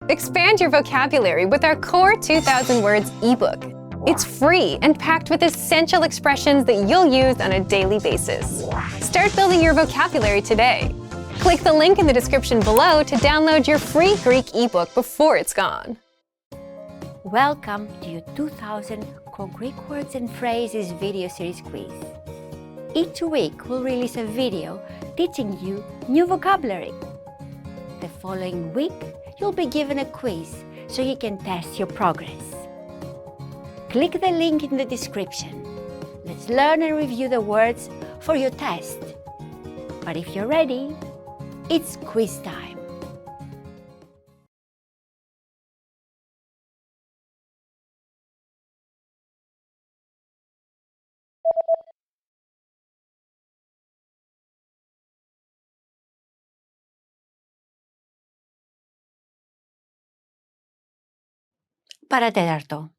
Expand your vocabulary with our Core 2000 Words ebook. It's free and packed with essential expressions that you'll use on a daily basis. Start building your vocabulary today. Click the link in the description below to download your free Greek ebook before it's gone. Welcome to your 2000 Core Greek Words and Phrases video series quiz. Each week we'll release a video teaching you new vocabulary. The following week you'll be given a quiz so you can test your progress. Click the link in the description. Let's learn and review the words for your test. But if you're ready, it's quiz time. Παρατέταρτο.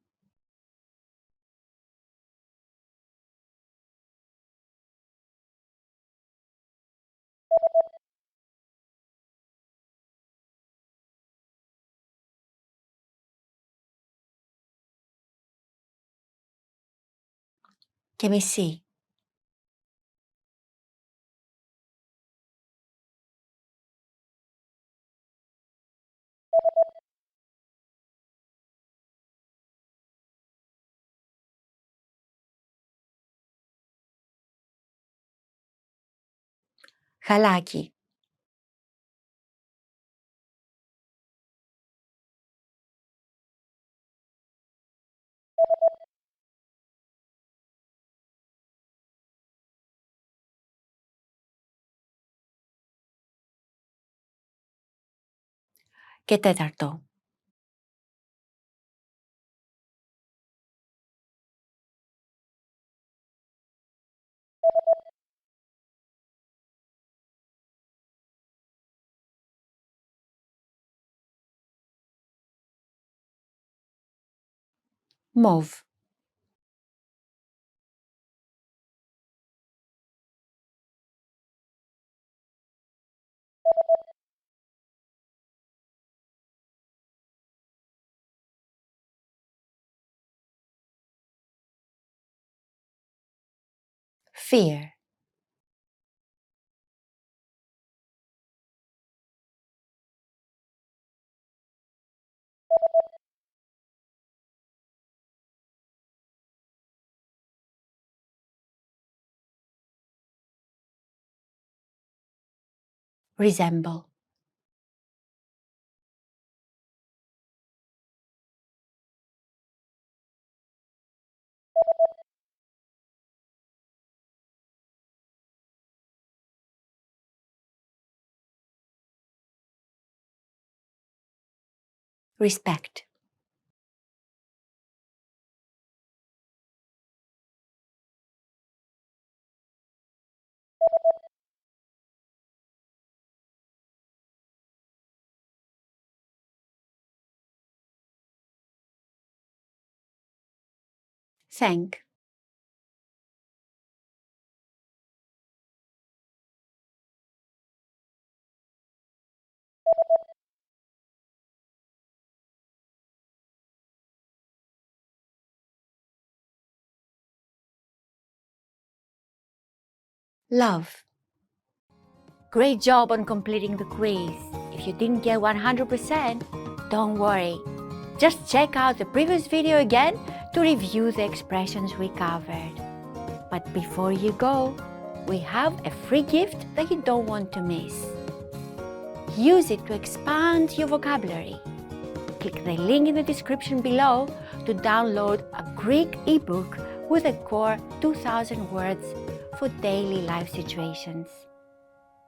Και μισή. Χαλάκι. Και τέταρτο. Μοβ. Fear. Resemble. Respect. Thank. Love. Great job on completing the quiz. If you didn't get 100%, don't worry. Just check out the previous video again to review the expressions we covered. But before you go, we have a free gift that you don't want to miss. Use it to expand your vocabulary. Click the link in the description below to download a Greek ebook with a core 2000 words for daily life situations.